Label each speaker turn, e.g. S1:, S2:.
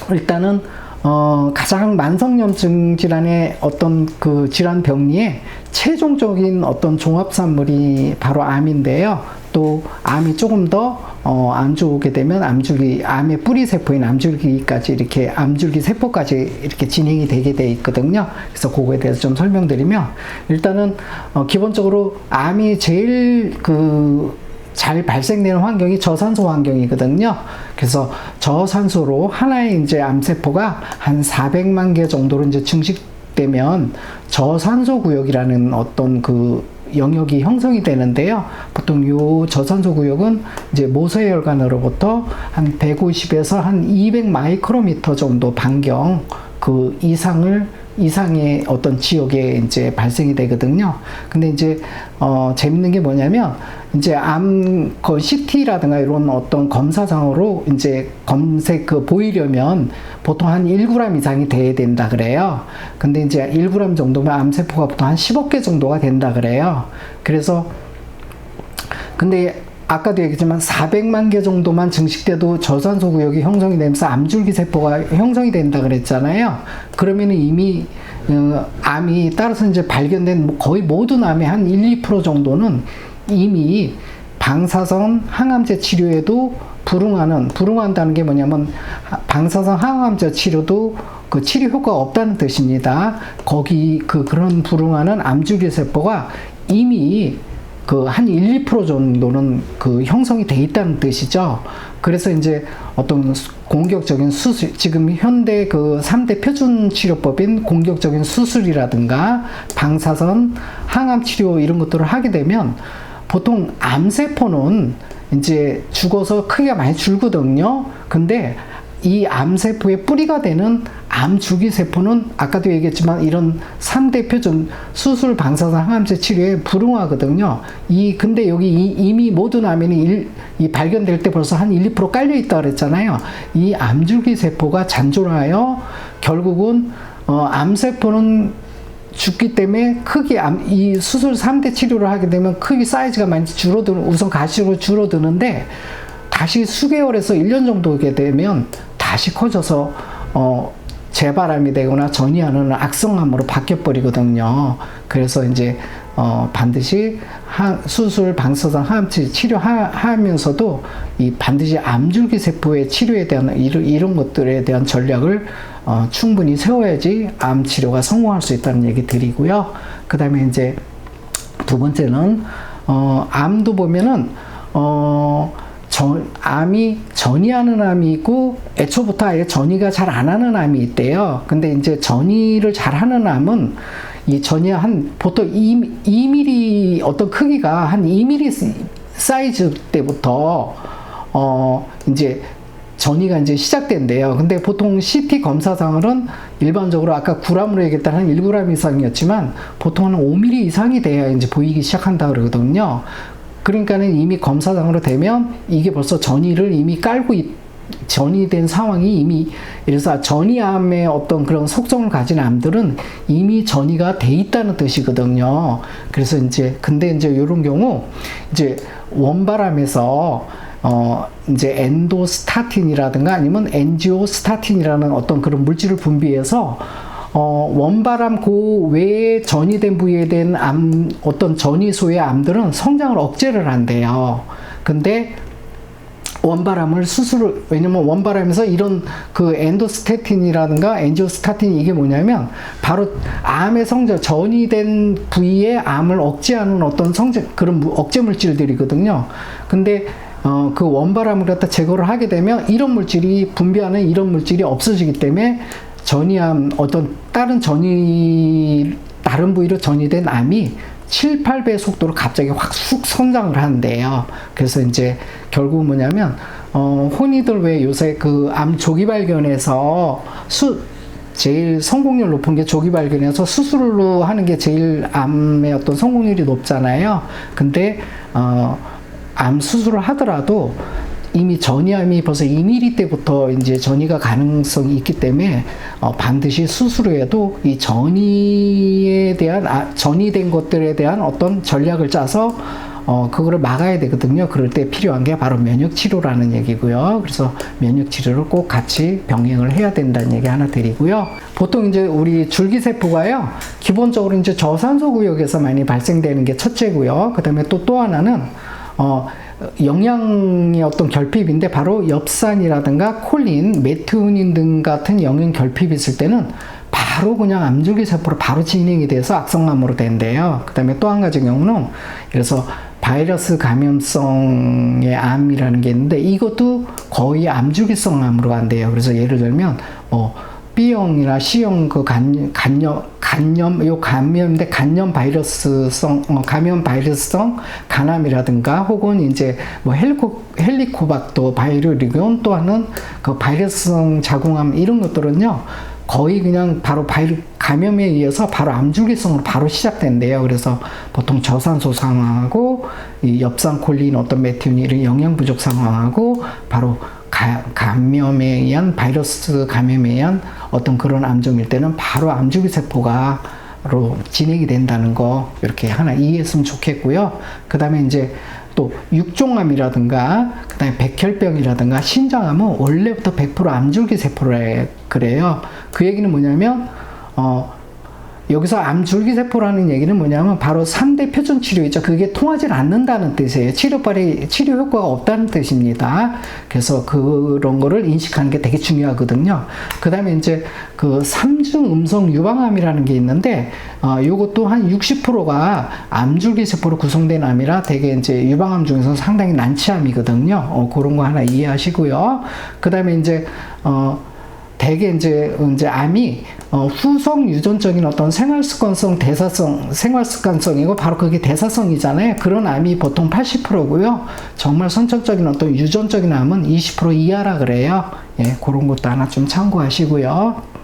S1: 일단은 가장 만성염증 질환의 어떤 그 질환 병리에 최종적인 어떤 종합산물이 바로 암인데요. 또 암이 조금 더 안 좋게 되면 암의 뿌리 세포인 암줄기까지 이렇게 암줄기 세포까지 이렇게 진행이 되게 돼 있거든요. 그래서 그거에 대해서 좀 설명드리면, 일단은 기본적으로 암이 제일 잘 발생되는 환경이 저산소 환경이거든요. 그래서 저산소로 하나의 이제 암세포가 한 400만 개 정도로 이제 증식되면 저산소 구역이라는 어떤 영역이 형성이 되는데요. 보통 요 저산소 구역은 이제 모세혈관으로부터 한 150에서 한 200 마이크로미터 정도 반경 이상의 어떤 지역에 이제 발생이 되거든요. 근데 이제 재밌는 게 뭐냐면, 이제 CT라든가 이런 어떤 검사상으로 이제 보이려면 보통 한 1g 이상이 돼야 된다 그래요. 근데 이제 1g 정도면 암세포가 보통 한 10억 개 정도가 된다 그래요. 그래서 근데 아까도 얘기했지만 400만 개 정도만 증식돼도 저산소 구역이 형성이 되면서 암줄기 세포가 형성이 된다 그랬잖아요. 그러면은 이미 암이 따라서 이제 발견된 거의 모든 암의 한 1~2% 정도는 이미 방사선 항암제 치료에도 불응한다는 게 뭐냐면, 방사선 항암제 치료도 그 치료 효과가 없다는 뜻입니다. 그런 불응하는 암줄기 세포가 이미 한 1~2% 정도는 형성이 돼 있다는 뜻이죠. 그래서 이제 어떤 공격적인 수술, 지금 현대 3대 표준 치료법인 공격적인 수술이라든가 방사선 항암 치료 이런 것들을 하게 되면, 보통 암세포는 이제 죽어서 크기가 많이 줄거든요. 근데 이 암세포의 뿌리가 되는 암줄기세포는 아까도 얘기했지만 이런 3대 표준 수술 방사선 항암제 치료에 불응하거든요. 근데 여기 이미 모든 암에는 발견될 때 벌써 한 1~2% 깔려있다고 그랬잖아요. 이 암줄기세포가 잔존하여 결국은 암세포는 죽기 때문에 이 수술 3대 치료를 하게 되면 크기 사이즈가 많이 우선 가시로 줄어드는데, 다시 수개월에서 1년 정도게 되면 다시 커져서 재발암이 되거나 전이하는 악성암으로 바뀌어버리거든요. 그래서 이제 반드시 수술 방사선 항암제 치료하면서도 반드시 암줄기 세포의 치료에 대한 이런 것들에 대한 전략을 충분히 세워야지 암 치료가 성공할 수 있다는 얘기 드리고요. 그 다음에 이제 두 번째는 암도 보면은 암이 전이하는 암이 있고, 애초부터 아예 전이가 잘 안 하는 암이 있대요. 근데 이제 전이를 잘 하는 암은 이 전이 보통 2mm 어떤 크기가 한 2mm 사이즈 때부터 이제 전이가 이제 시작된대요. 근데 보통 CT 검사상으로는 일반적으로 아까 9g으로 얘기했던 한 1g 이상이었지만 보통 한 5mm 이상이 돼야 이제 보이기 시작한다 그러거든요. 그러니까는 이미 검사상으로 되면 이게 벌써 전이를 이미 전이된 상황이 이미, 이래서 전이암의 어떤 그런 속성을 가진 암들은 이미 전이가 돼 있다는 뜻이거든요. 그래서 근데 이제 이런 경우 이제 원발암에서 이제 엔도스타틴이라든가 아니면 엔지오스타틴이라는 어떤 그런 물질을 분비해서 원발암 외에 전이된 부위에 대한 어떤 전이소의 암들은 성장을 억제를 한대요. 근데 왜냐면 원발암에서 이런 엔도스타틴이라든가 엔지오스타틴이 이게 뭐냐면 바로 암의 전이된 부위에 암을 억제하는 어떤 그런 억제 물질들이거든요. 근데 원발암을 갖다 제거를 하게 되면 분비하는 이런 물질이 없어지기 때문에 전이암, 다른 부위로 전이된 암이 7~8배의 속도로 갑자기 확 쑥 성장을 하는데요. 그래서 이제 결국 뭐냐면, 흔히들 왜 요새 암 조기 발견에서 제일 성공률 높은 게 조기 발견해서 수술로 하는 게 제일 암의 어떤 성공률이 높잖아요. 근데, 암 수술을 하더라도 이미 전이암이 벌써 2mm 때부터 이제 전이가 가능성이 있기 때문에 반드시 수술 후에도 이 전이된 것들에 대한 어떤 전략을 짜서 그거를 막아야 되거든요. 그럴 때 필요한 게 바로 면역 치료라는 얘기고요. 그래서 면역 치료를 꼭 같이 병행을 해야 된다는 얘기 하나 드리고요. 보통 이제 우리 줄기세포가요, 기본적으로 이제 저산소 구역에서 많이 발생되는 게 첫째고요. 그 다음에 또 하나는, 영양의 어떤 결핍인데 바로 엽산이라든가 콜린, 메티오닌 등 같은 영양 결핍이 있을 때는 바로 그냥 암줄기세포로 바로 진행이 돼서 악성암으로 된대요. 그 다음에 또 한 가지 경우는, 그래서 바이러스 감염성의 암이라는 게 있는데 이것도 거의 암줄기성 암으로 간대요. 그래서 예를 들면 B형이나 C형 그 감염인데 감염 바이러스성 간암이라든가 혹은 이제 헬리코박터 바이러리온 또 하는 그 바이러스성 자궁암 이런 것들은요, 거의 그냥 바로 감염에 의해서 바로 암줄기성으로 바로 시작된대요. 그래서 보통 저산소 상황하고 이 엽산콜린 어떤 메티오닌 이런 영양 부족 상황하고 바로 감염에 의한 바이러스 감염에 의한 어떤 그런 암종일 때는 바로 암줄기세포가로 진행이 된다는 거 이렇게 하나 이해했으면 좋겠고요. 그 다음에 이제 또 육종암이라든가 그 다음에 백혈병이라든가 신장암은 원래부터 100% 암줄기세포라 그래요. 그 얘기는 뭐냐면 여기서 암줄기세포라는 얘기는 뭐냐면 바로 3대 표준 치료 있죠. 그게 통하지 않는다는 뜻이에요. 치료 효과가 없다는 뜻입니다. 그래서 그런 거를 인식하는 게 되게 중요하거든요. 그 다음에 이제 그 3중 음성 유방암이라는 게 있는데, 요것도 한 60%가 암줄기세포로 구성된 암이라 되게 이제 유방암 중에서는 상당히 난치암이거든요. 그런 거 하나 이해하시고요. 그 다음에 이제, 대개 이제 암이 후성 유전적인 어떤 생활습관성이고 바로 그게 대사성이잖아요. 그런 암이 보통 80%고요. 정말 선천적인 어떤 유전적인 암은 20% 이하라 그래요. 예, 그런 것도 하나 좀 참고하시고요.